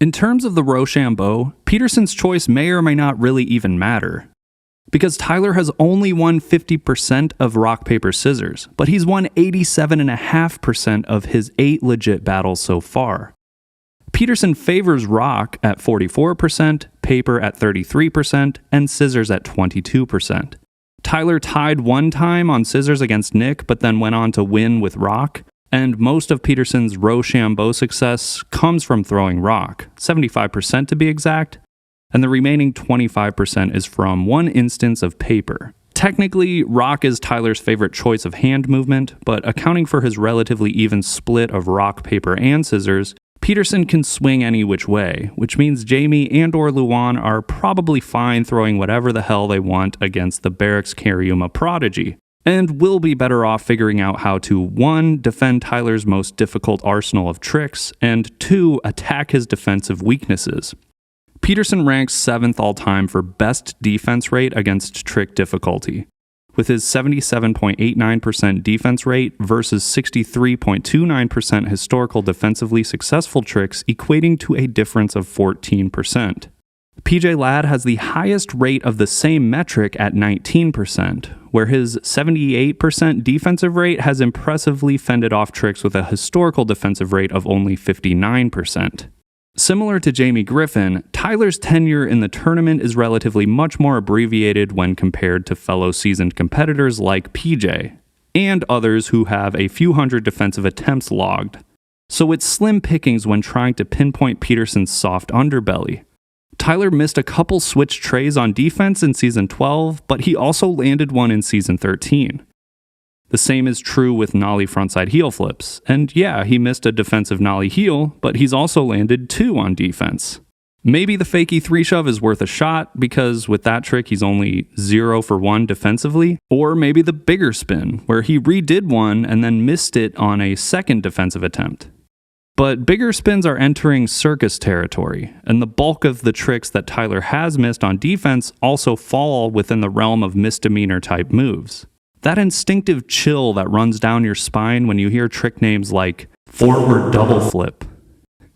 In terms of the Rochambeau, Peterson's choice may or may not really even matter. Because Tyler has only won 50% of rock, paper, scissors, but he's won 87.5% of his 8 legit battles so far. Peterson favors rock at 44%, paper at 33%, and scissors at 22%. Tyler tied one time on scissors against Nick, but then went on to win with rock, and most of Peterson's Rochambeau success comes from throwing rock, 75% to be exact, and the remaining 25% is from one instance of paper. Technically, rock is Tyler's favorite choice of hand movement, but accounting for his relatively even split of rock, paper, and scissors, Peterson can swing any which way, which means Jamie and or Luan are probably fine throwing whatever the hell they want against the Barracks Cariuma prodigy, and will be better off figuring out how to 1. Defend Tyler's most difficult arsenal of tricks, and 2. Attack his defensive weaknesses. Peterson ranks 7th all-time for best defense rate against trick difficulty, with his 77.89% defense rate versus 63.29% historical defensively successful tricks, equating to a difference of 14%. PJ Ladd has the highest rate of the same metric at 19%, where his 78% defensive rate has impressively fended off tricks with a historical defensive rate of only 59%. Similar to Jamie Griffin, Tyler's tenure in the tournament is relatively much more abbreviated when compared to fellow seasoned competitors like PJ, and others who have a few hundred defensive attempts logged. So it's slim pickings when trying to pinpoint Peterson's soft underbelly. Tyler missed a couple switch trays on defense in Season 12, but he also landed one in Season 13. The same is true with nollie frontside heel flips, and yeah, he missed a defensive nollie heel, but he's also landed 2 on defense. Maybe the fakie 3-shove is worth a shot, because with that trick he's only 0 for 1 defensively, or maybe the bigger spin, where he redid one and then missed it on a second defensive attempt. But bigger spins are entering circus territory, and the bulk of the tricks that Tyler has missed on defense also fall within the realm of misdemeanor type moves. That instinctive chill that runs down your spine when you hear trick names like forward double flip,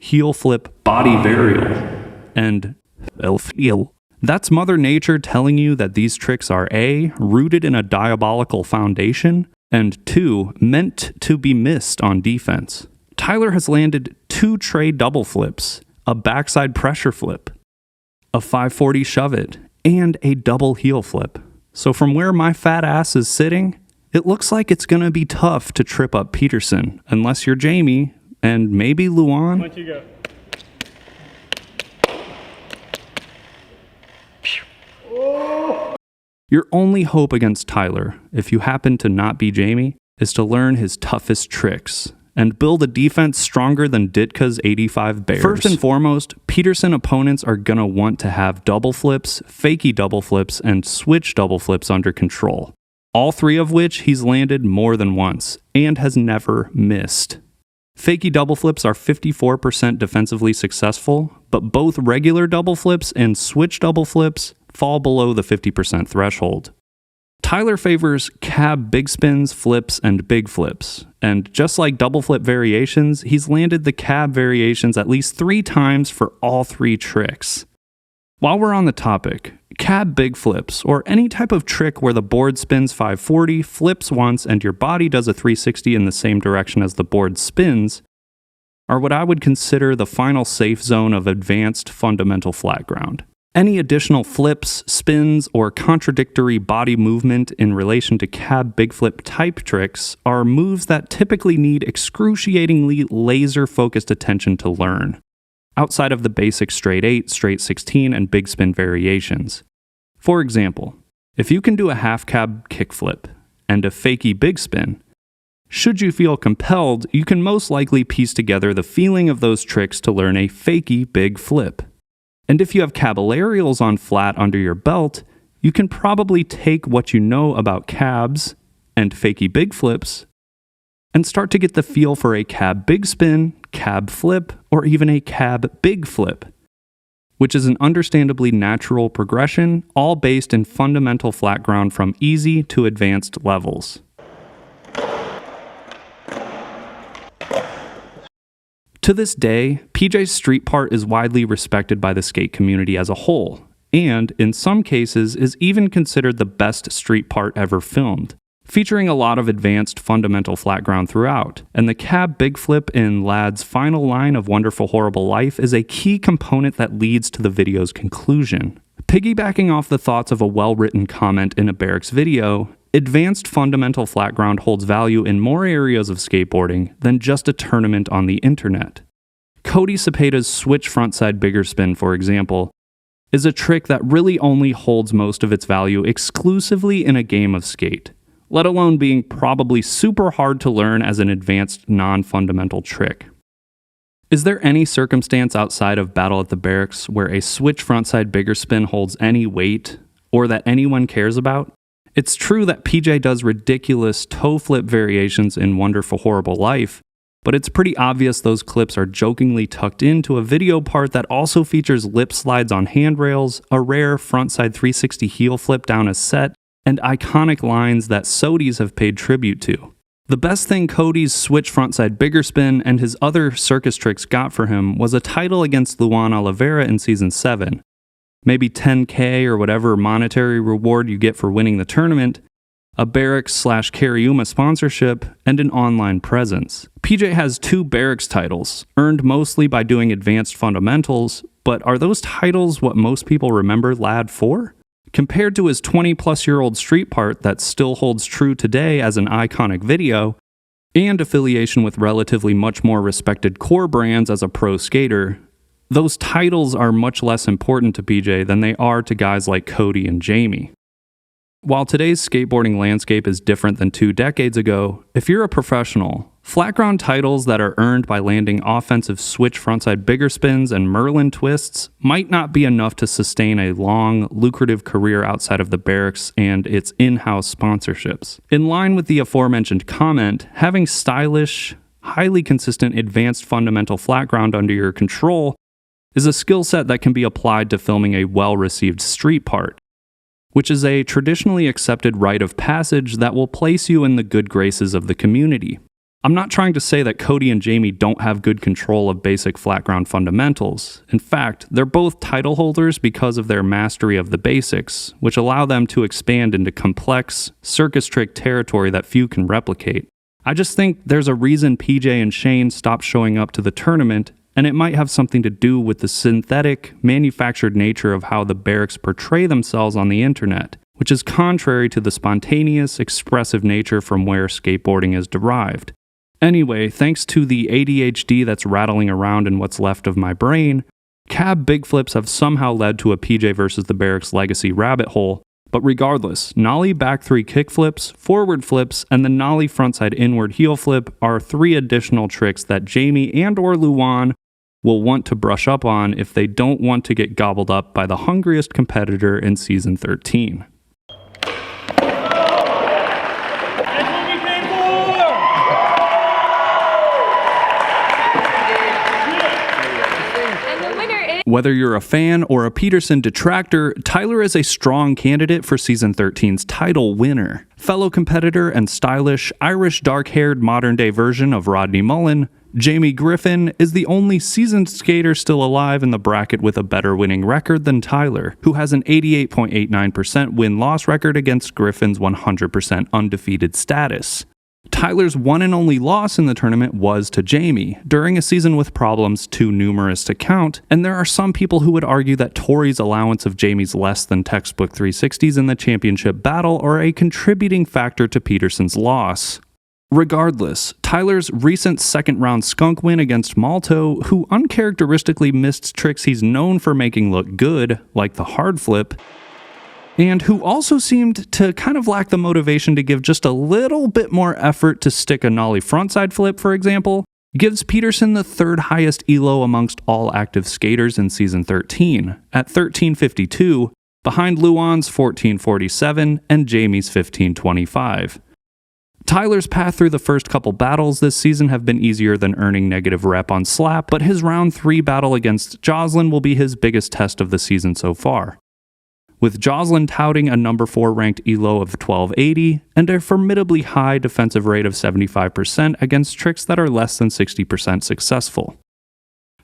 heel flip body varial, and elf-heel. That's Mother Nature telling you that these tricks are A, rooted in a diabolical foundation, and 2, meant to be missed on defense. Tyler has landed 2 tray double flips, a backside pressure flip, a 540 shove it, and a double heel flip. So from where my fat ass is sitting, it looks like it's gonna be tough to trip up Peterson, unless you're Jamie, and maybe Luan. Once you go. Your only hope against Tyler, if you happen to not be Jamie, is to learn his toughest tricks, and build a defense stronger than Ditka's 85 Bears. First and foremost, Peterson opponents are gonna want to have double flips, fakie double flips, and switch double flips under control, all 3 of which he's landed more than once, and has never missed. Fakie double flips are 54% defensively successful, but both regular double flips and switch double flips fall below the 50% threshold. Tyler favors cab big spins, flips, and big flips, and just like double flip variations, he's landed the cab variations at least 3 times for all 3 tricks. While we're on the topic, cab big flips, or any type of trick where the board spins 540, flips once, and your body does a 360 in the same direction as the board spins, are what I would consider the final safe zone of advanced fundamental flat ground. Any additional flips, spins, or contradictory body movement in relation to cab big flip type tricks are moves that typically need excruciatingly laser-focused attention to learn, outside of the basic straight 8, straight 16, and big spin variations. For example, if you can do a half cab kickflip and a fakie big spin, should you feel compelled, you can most likely piece together the feeling of those tricks to learn a fakie big flip. And if you have caballerials on flat under your belt, you can probably take what you know about cabs and fakie big flips and start to get the feel for a cab big spin, cab flip, or even a cab big flip, which is an understandably natural progression, all based in fundamental flat ground from easy to advanced levels. To this day, PJ's street part is widely respected by the skate community as a whole, and, in some cases, is even considered the best street part ever filmed, featuring a lot of advanced fundamental flat ground throughout, and the cab big flip in Ladd's final line of Wonderful Horrible Life is a key component that leads to the video's conclusion. Piggybacking off the thoughts of a well-written comment in a Barracks video, advanced fundamental flat ground holds value in more areas of skateboarding than just a tournament on the internet. Cody Cepeda's switch frontside bigger spin, for example, is a trick that really only holds most of its value exclusively in a game of skate, let alone being probably super hard to learn as an advanced non-fundamental trick. Is there any circumstance outside of Battle at the Barracks where a switch frontside bigger spin holds any weight, or that anyone cares about? It's true that PJ does ridiculous toe flip variations in Wonderful Horrible Life, but it's pretty obvious those clips are jokingly tucked into a video part that also features lip slides on handrails, a rare frontside 360 heel flip down a set, and iconic lines that Sodies have paid tribute to. The best thing Cody's switch frontside bigger spin and his other circus tricks got for him was a title against Luan Oliveira in Season 7. Maybe $10K or whatever monetary reward you get for winning the tournament, a Barracks/Cariuma sponsorship, and an online presence. PJ has 2 Barracks titles, earned mostly by doing advanced fundamentals, but are those titles what most people remember Ladd for? Compared to his 20-plus-year-old street part that still holds true today as an iconic video, and affiliation with relatively much more respected core brands as a pro skater, those titles are much less important to PJ than they are to guys like Cody and Jamie. While today's skateboarding landscape is different than 2 decades ago, if you're a professional, flat ground titles that are earned by landing offensive switch frontside bigger spins and Merlin twists might not be enough to sustain a long, lucrative career outside of the Barracks and its in-house sponsorships. In line with the aforementioned comment, having stylish, highly consistent advanced fundamental flat ground under your control is a skill set that can be applied to filming a well-received street part, which is a traditionally accepted rite of passage that will place you in the good graces of the community. I'm not trying to say that Cody and Jamie don't have good control of basic flat ground fundamentals. In fact, they're both title holders because of their mastery of the basics, which allow them to expand into complex, circus trick territory that few can replicate. I just think there's a reason PJ and Shane stopped showing up to the tournament, and it might have something to do with the synthetic, manufactured nature of how the Barracks portray themselves on the internet, which is contrary to the spontaneous, expressive nature from where skateboarding is derived. Anyway, thanks to the ADHD that's rattling around in what's left of my brain, cab big flips have somehow led to a PJ versus the Barracks legacy rabbit hole. But regardless, nollie back 3 kick flips, forward flips, and the nollie frontside inward heel flip are 3 additional tricks that Jamie and or Luan will want to brush up on if they don't want to get gobbled up by the hungriest competitor in Season 13. Whether you're a fan or a Peterson detractor, Tyler is a strong candidate for Season 13's title winner. Fellow competitor and stylish, Irish dark-haired modern-day version of Rodney Mullen, Jamie Griffin is the only seasoned skater still alive in the bracket with a better winning record than Tyler, who has an 88.89% win-loss record against Griffin's 100% undefeated status. Tyler's one and only loss in the tournament was to Jamie, during a season with problems too numerous to count, and there are some people who would argue that Tori's allowance of Jamie's less than textbook 360s in the championship battle are a contributing factor to Peterson's loss. Regardless, Tyler's recent second-round skunk win against Malto, who uncharacteristically missed tricks he's known for making look good, like the hard flip, and who also seemed to kind of lack the motivation to give just a little bit more effort to stick a nollie frontside flip, for example, gives Peterson the 3rd highest ELO amongst all active skaters in Season 13, at 1352, behind Luan's 1447 and Jamie's 1525. Tyler's path through the first couple battles this season have been easier than earning negative rep on slap, but his round 3 battle against Joslin will be his biggest test of the season so far, with Joslin touting a number 4 ranked ELO of 1280 and a formidably high defensive rate of 75% against tricks that are less than 60% successful.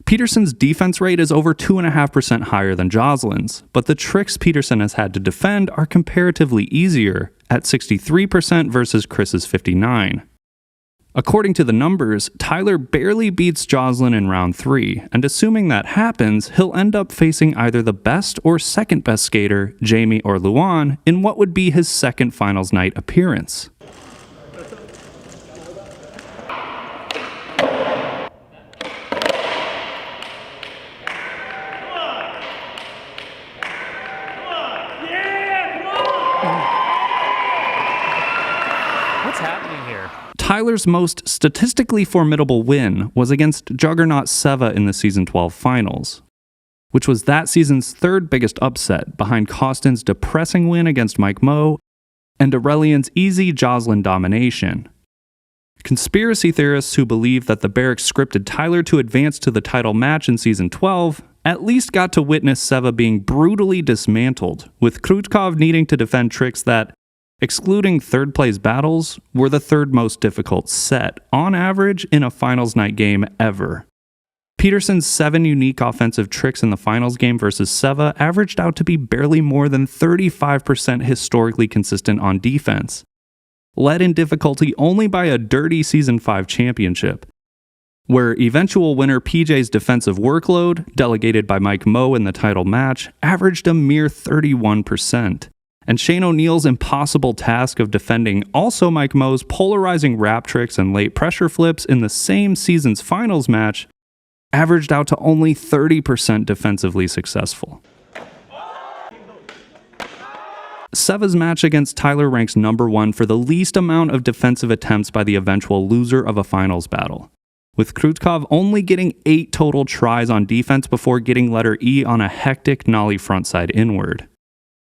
Peterson's defense rate is over 2.5% higher than Joslin's, but the tricks Peterson has had to defend are comparatively easier, at 63% versus Chris's 59%. According to the numbers, Tyler barely beats Joslin in round 3, and assuming that happens, he'll end up facing either the best or second best skater, Jamie or Luan, in what would be his second finals night appearance. What's happening here? Tyler's most statistically formidable win was against Juggernaut Seva in the Season 12 finals, which was that season's third biggest upset, behind Kostin's depressing win against Mike Moe and Aurelian's easy Joslin domination. Conspiracy theorists who believe that the Barracks scripted Tyler to advance to the title match in Season 12 at least got to witness Seva being brutally dismantled, with Krutkov needing to defend tricks that, excluding third-place battles, were the third most difficult set, on average, in a finals night game ever. Peterson's 7 unique offensive tricks in the finals game versus Seva averaged out to be barely more than 35% historically consistent on defense, led in difficulty only by a dirty Season 5 championship, where eventual winner PJ's defensive workload, delegated by Mike Moe in the title match, averaged a mere 31%. And Shane O'Neill's impossible task of defending also Mike Moe's polarizing wrap tricks and late pressure flips in the same season's finals match averaged out to only 30% defensively successful. Seva's match against Tyler ranks number 1 for the least amount of defensive attempts by the eventual loser of a finals battle, with Krutkov only getting 8 total tries on defense before getting letter E on a hectic nollie frontside inward.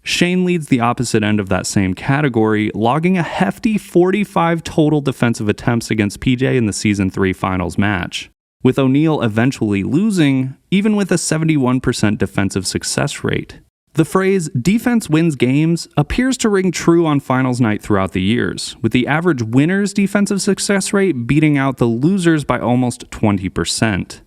Shane leads the opposite end of that same category, logging a hefty 45 total defensive attempts against PJ in the Season 3 finals match, with O'Neill eventually losing, even with a 71% defensive success rate. The phrase, defense wins games, appears to ring true on finals night throughout the years, with the average winner's defensive success rate beating out the losers by almost 20%.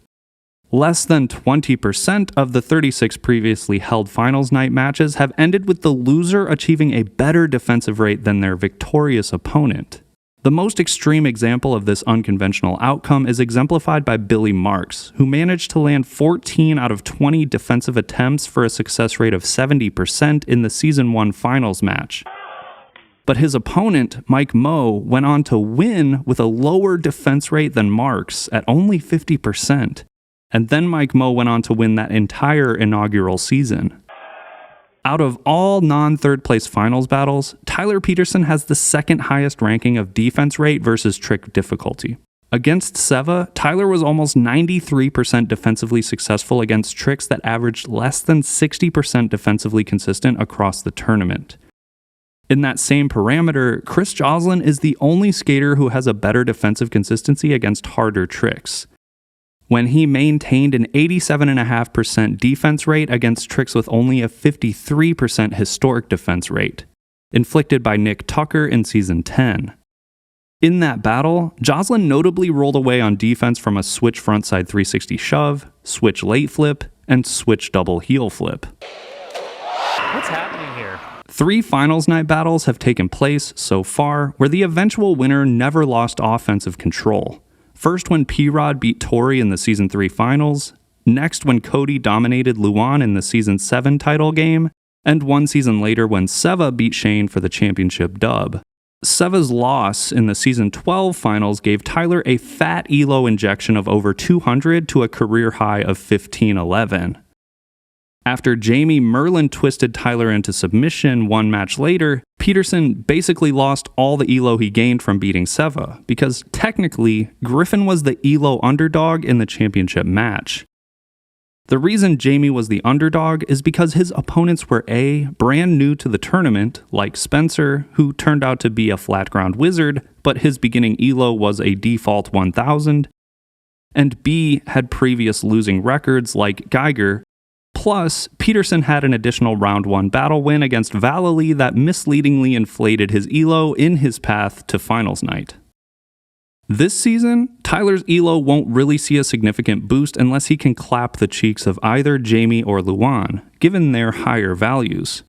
Less than 20% of the 36 previously held finals night matches have ended with the loser achieving a better defensive rate than their victorious opponent. The most extreme example of this unconventional outcome is exemplified by Billy Marks, who managed to land 14 out of 20 defensive attempts for a success rate of 70% in the Season 1 finals match. But his opponent, Mike Moe, went on to win with a lower defense rate than Marks at only 50%. And then Mike Moe went on to win that entire inaugural season. Out of all non-third place finals battles, Tyler Peterson has the second highest ranking of defense rate versus trick difficulty. Against Seva, Tyler was almost 93% defensively successful against tricks that averaged less than 60% defensively consistent across the tournament. In that same parameter, Chris Joslin is the only skater who has a better defensive consistency against harder tricks, when he maintained an 87.5% defense rate against tricks with only a 53% historic defense rate, inflicted by Nick Tucker in Season 10. In that battle, Joslin notably rolled away on defense from a switch frontside 360 shove, switch late flip, and switch double heel flip. What's happening here? 3 finals night battles have taken place so far where the eventual winner never lost offensive control. First when P-Rod beat Tori in the Season 3 finals, next when Cody dominated Luan in the Season 7 title game, and 1 season later when Seva beat Shane for the championship dub. Seva's loss in the Season 12 finals gave Tyler a fat elo injection of over 200 to a career high of 1511. After Jamie Merlin twisted Tyler into submission 1 match later, Peterson basically lost all the elo he gained from beating Seva, because technically, Griffin was the elo underdog in the championship match. The reason Jamie was the underdog is because his opponents were A, brand new to the tournament, like Spencer, who turned out to be a flat ground wizard, but his beginning elo was a default 1000, and B, had previous losing records like Geiger. Plus, Peterson had an additional round 1 battle win against Vallely that misleadingly inflated his elo in his path to finals night. This season, Tyler's elo won't really see a significant boost unless he can clap the cheeks of either Jamie or Luan, given their higher values.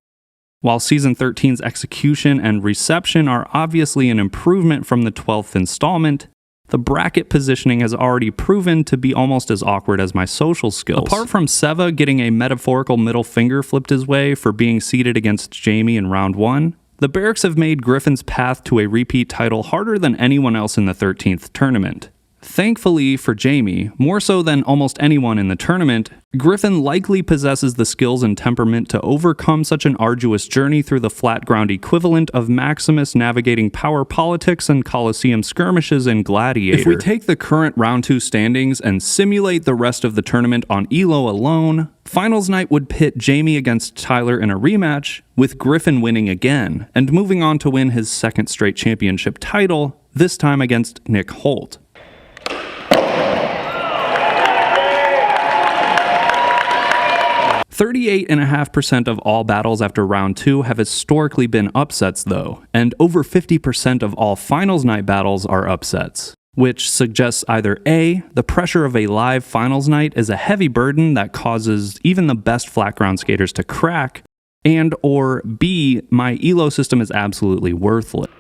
While Season 13's execution and reception are obviously an improvement from the 12th installment, the bracket positioning has already proven to be almost as awkward as my social skills. Apart from Seva getting a metaphorical middle finger flipped his way for being seated against Jamie in round 1, the Barracks have made Griffin's path to a repeat title harder than anyone else in the 13th tournament. Thankfully for Jamie, more so than almost anyone in the tournament, Griffin likely possesses the skills and temperament to overcome such an arduous journey through the flat ground equivalent of Maximus navigating power politics and Coliseum skirmishes in Gladiator. If we take the current round 2 standings and simulate the rest of the tournament on elo alone, finals night would pit Jamie against Tyler in a rematch, with Griffin winning again, and moving on to win his second straight championship title, this time against Nick Holt. 38.5% of all battles after round 2 have historically been upsets though, and over 50% of all finals night battles are upsets, which suggests either A, the pressure of a live finals night is a heavy burden that causes even the best flat ground skaters to crack, and or B, my elo system is absolutely worthless.